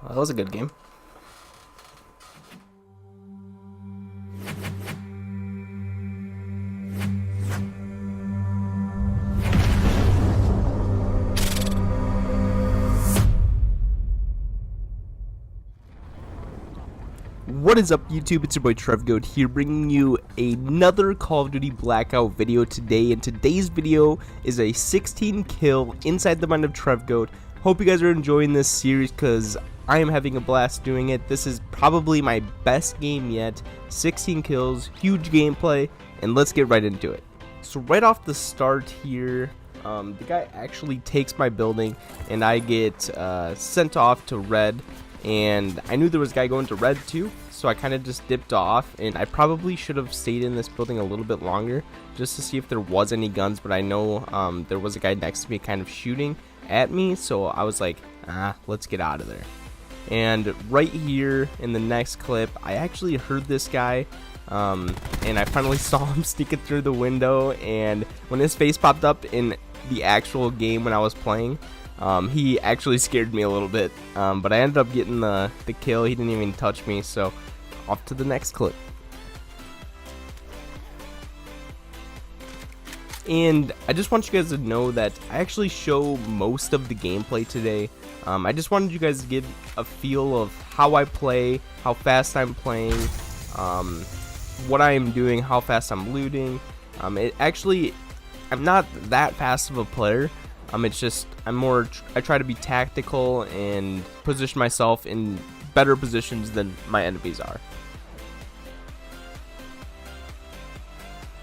Well, that was a good game. What is up, YouTube? It's your boy TrevGoat here, bringing you another Call of Duty Blackout video today. And today's video is a 16 kill inside the mind of TrevGoat. Hope you guys are enjoying this series because I am having a blast doing it. This is probably my best game yet. 16 kills, huge gameplay, and let's get right into it. So right off the start here, the guy actually takes my building and I get sent off to red. And I knew there was a guy going to red too, so I kind of just dipped off, and I probably should have stayed in this building a little bit longer just to see if there was any guns, but I know there was a guy next to me kind of shooting at me, so I was like, let's get out of there. And right here in the next clip, I actually heard this guy, and I finally saw him sneaking through the window, and when his face popped up in the actual game when I was playing, he actually scared me a little bit, but I ended up getting the kill. He didn't even touch me, so off to the next clip. And I just want you guys to know that I actually show most of the gameplay today. I just wanted you guys to get a feel of how I play, how fast I'm playing, what I am doing, how fast I'm looting. I'm not that fast of a player. It's just I try to be tactical and position myself in better positions than my enemies are.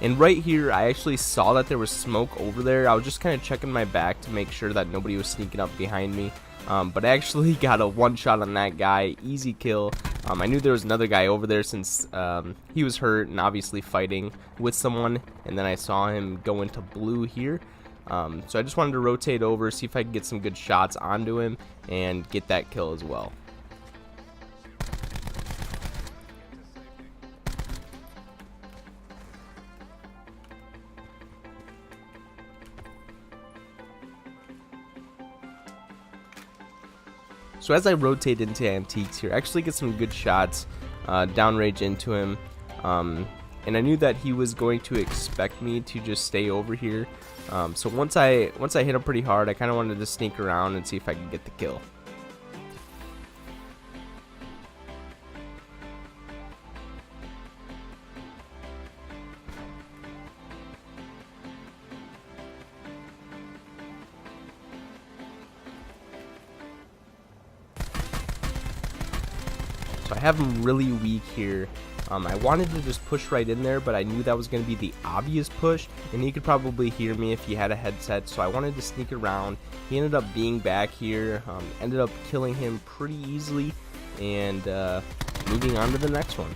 And right here, I actually saw that there was smoke over there. I was just kind of checking my back to make sure that nobody was sneaking up behind me. But I actually got a one shot on that guy, easy kill. I knew there was another guy over there since he was hurt and obviously fighting with someone. And then I saw him go into blue here. So I just wanted to rotate over, see if I could get some good shots onto him and get that kill as well. So as I rotate into antiques here, I actually get some good shots downrange into him. And I knew that he was going to expect me to just stay over here. So once I hit him pretty hard, I kind of wanted to sneak around and see if I could get the kill. So I have him really weak here. I wanted to just push right in there, but I knew that was going to be the obvious push, and he could probably hear me if he had a headset, so I wanted to sneak around. He ended up being back here, ended up killing him pretty easily, and moving on to the next one.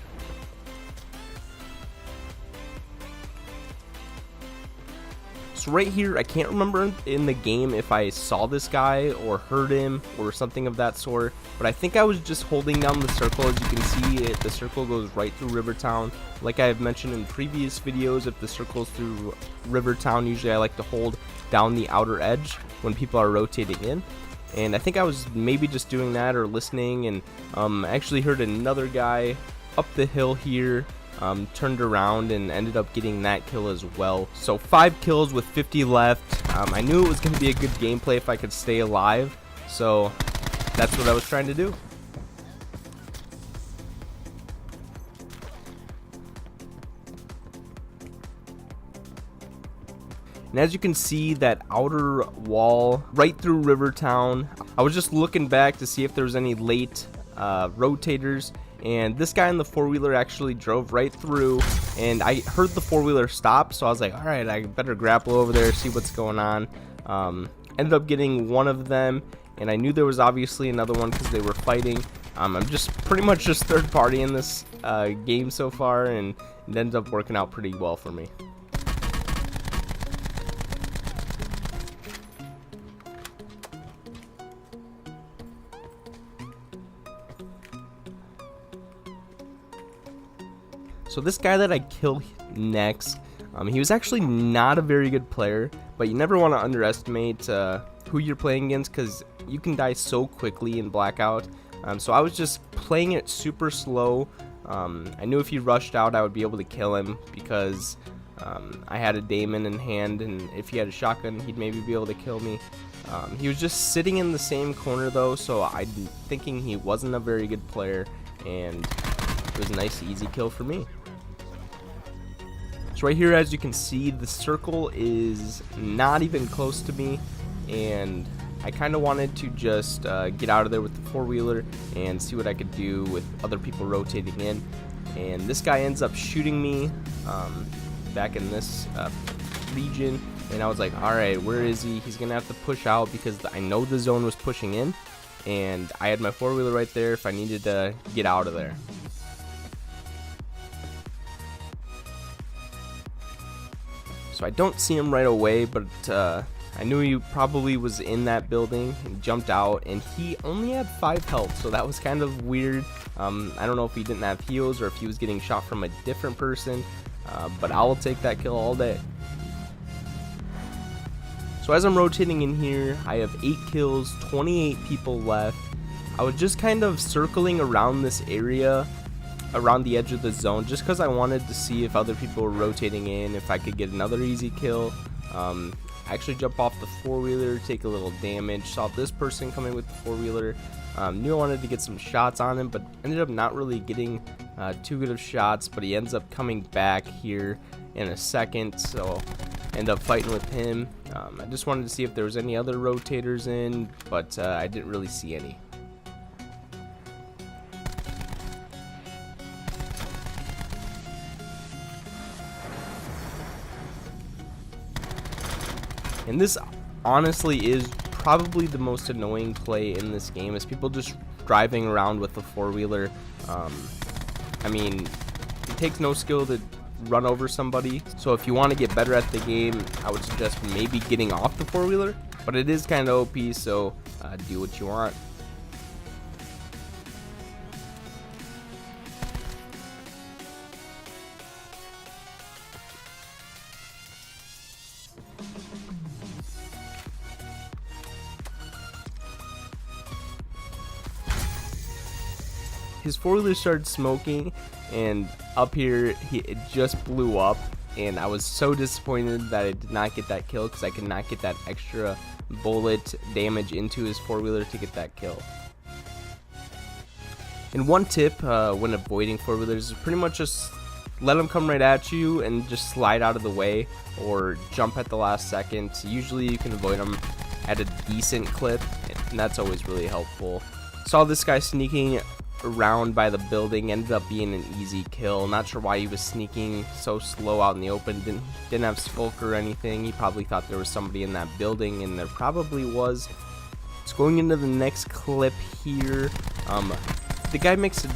So right here, I can't remember in the game if I saw this guy or heard him or something of that sort, but I think I was just holding down the circle. As you can see, the circle goes right through Rivertown. Like I have mentioned in previous videos, if the circle's through Rivertown, usually I like to hold down the outer edge when people are rotating in. And I think I was maybe just doing that or listening, and I actually heard another guy up the hill here. Turned around and ended up getting that kill as well. So 5 kills with 50 left. I knew it was going to be a good gameplay if I could stay alive, so that's what I was trying to do. And as you can see, that outer wall right through Rivertown, I was just looking back to see if there was any late rotators. And this guy in the four-wheeler actually drove right through, and I heard the four-wheeler stop, so I was like, alright, I better grapple over there, see what's going on. Ended up getting one of them, and I knew there was obviously another one because they were fighting. I'm just pretty much just third party in this game so far, and it ended up working out pretty well for me. So this guy that I kill next, he was actually not a very good player, but you never want to underestimate who you're playing against because you can die so quickly in Blackout. So I was just playing it super slow. I knew if he rushed out I would be able to kill him because I had a daemon in hand, and if he had a shotgun he'd maybe be able to kill me. He was just sitting in the same corner though, so I'm thinking he wasn't a very good player, and it was a nice easy kill for me. So right here, as you can see, the circle is not even close to me, and I kind of wanted to just get out of there with the four-wheeler and see what I could do with other people rotating in. And this guy ends up shooting me back in this region, and I was like, alright, where is he? He's gonna have to push out because I know the zone was pushing in, and I had my four-wheeler right there if I needed to get out of there. So I don't see him right away, but I knew he probably was in that building and jumped out, and he only had 5 health, so that was kind of weird. I don't know if he didn't have heals or if he was getting shot from a different person, but I will take that kill all day. So as I'm rotating in here, I have 8 kills, 28 people left. I was just kind of circling around this area, around the edge of the zone, just because I wanted to see if other people were rotating in, if I could get another easy kill. Actually jump off the four-wheeler, take a little damage, saw this person coming with the four-wheeler, knew I wanted to get some shots on him, but ended up not really getting too good of shots, but he ends up coming back here in a second, so end up fighting with him. I just wanted to see if there was any other rotators in, but I didn't really see any. And this honestly is probably the most annoying play in this game, is people just driving around with the four-wheeler. I mean, it takes no skill to run over somebody, so if you want to get better at the game, I would suggest maybe getting off the four-wheeler, but it is kind of OP, so do what you want. His four-wheeler started smoking, and up here it just blew up, and I was so disappointed that I did not get that kill because I could not get that extra bullet damage into his four-wheeler to get that kill. And one tip when avoiding four-wheelers is pretty much just let them come right at you and just slide out of the way or jump at the last second. Usually you can avoid them at a decent clip, and that's always really helpful. Saw this guy sneaking around by the building, ended up being an easy kill. Not sure why he was sneaking so slow out in the open. Didn't have skulk or anything. He probably thought there was somebody in that building, and there probably was. It's going into the next clip here. The guy makes a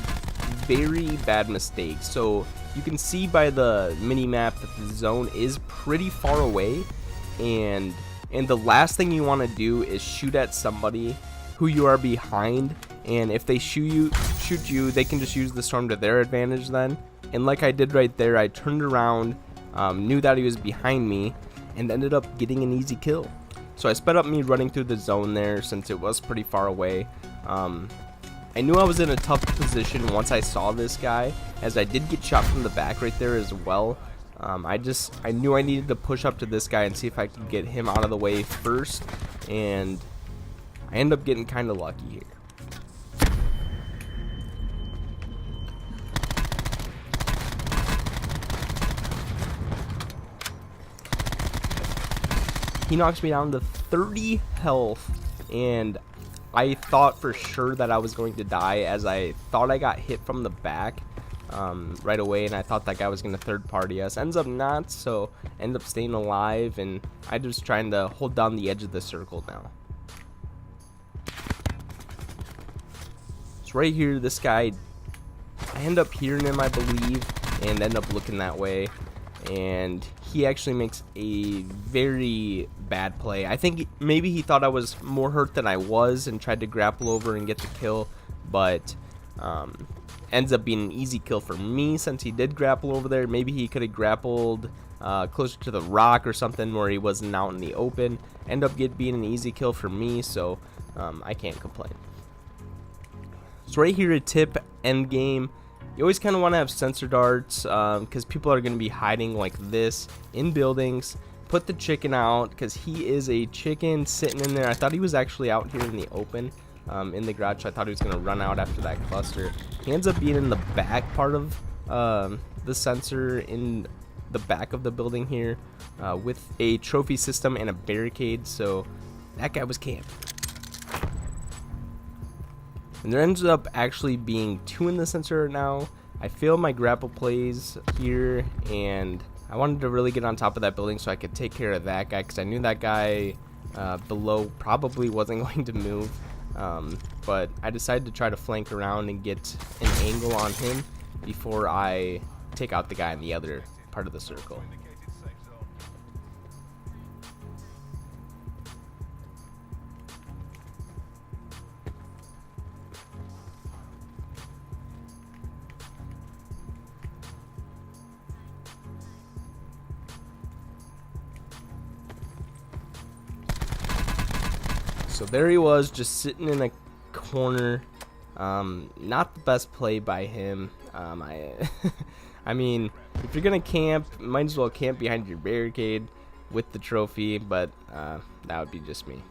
very bad mistake. So you can see by the mini map that the zone is pretty far away, and the last thing you want to do is shoot at somebody who you are behind, and if they shoot you, they can just use the storm to their advantage then. And like I did right there, I turned around, knew that he was behind me, and ended up getting an easy kill. So I sped up me running through the zone there since it was pretty far away. I knew I was in a tough position once I saw this guy, as I did get shot from the back right there as well. I knew I needed to push up to this guy and see if I could get him out of the way first, and I end up getting kind of lucky here. He knocks me down to 30 health, and I thought for sure that I was going to die, as I thought I got hit from the back right away, and I thought that guy was going to third party us. Ends up not, so end up staying alive, and I'm just trying to hold down the edge of the circle now. So right here, this guy, I end up hearing him, I believe, and end up looking that way, and he actually makes a very bad play. I think maybe he thought I was more hurt than I was and tried to grapple over and get the kill, but ends up being an easy kill for me since he did grapple over there. Maybe he could have grappled closer to the rock or something where he wasn't out in the open. End up being an easy kill for me, so I can't complain. So right here, a tip end game. You always kind of want to have sensor darts because people are going to be hiding like this in buildings. Put the chicken out because he is a chicken sitting in there. I thought he was actually out here in the open in the garage. So I thought he was going to run out after that cluster. He ends up being in the back part of the sensor in the back of the building here with a trophy system and a barricade. So that guy was camped. And there ends up actually being 2 in the sensor now. I failed my grapple plays here, and I wanted to really get on top of that building so I could take care of that guy, because I knew that guy below probably wasn't going to move. But I decided to try to flank around and get an angle on him before I take out the guy in the other part of the circle. So there he was, just sitting in a corner. Not the best play by him. I mean, if you're gonna camp, might as well camp behind your barricade with the trophy, but that would be just me.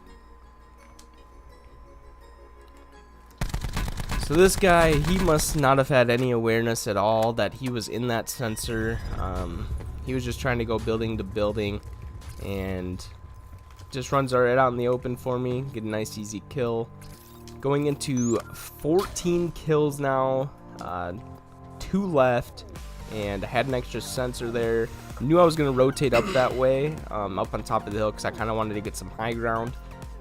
So this guy, he must not have had any awareness at all that he was in that sensor. He was just trying to go building to building, and just runs right out in the open for me. Get a nice easy kill. Going into 14 kills now, 2 left, and I had an extra sensor there. Knew I was going to rotate up that way, up on top of the hill, because I kind of wanted to get some high ground,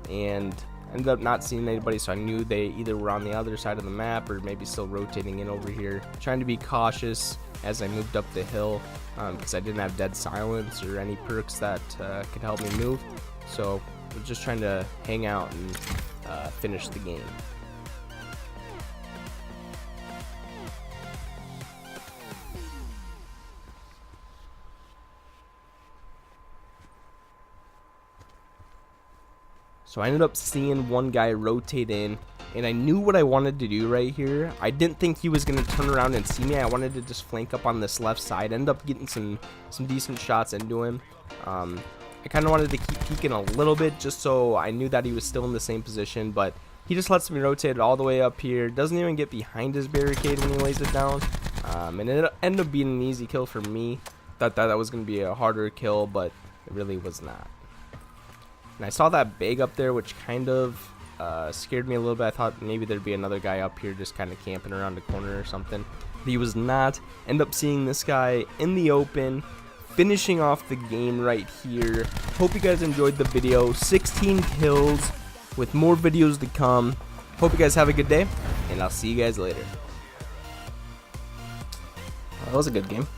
and ended up not seeing anybody, so I knew they either were on the other side of the map or maybe still rotating in over here. Trying to be cautious as I moved up the hill, because I didn't have dead silence or any perks that could help me move. So we're just trying to hang out and finish the game. So I ended up seeing one guy rotate in, and I knew what I wanted to do right here. I didn't think he was going to turn around and see me. I wanted to just flank up on this left side. Ended up getting some decent shots into him. I kind of wanted to keep peeking a little bit just so I knew that he was still in the same position, but he just lets me rotate it all the way up here. Doesn't even get behind his barricade when he lays it down. And it ended up being an easy kill for me. Thought that was going to be a harder kill, but it really was not. And I saw that bag up there, which kind of scared me a little bit. I thought maybe there'd be another guy up here just kind of camping around the corner or something. But he was not. End up seeing this guy in the open, finishing off the game right here. Hope you guys enjoyed the video. 16 kills with more videos to come. Hope you guys have a good day, and I'll see you guys later. That was a good game.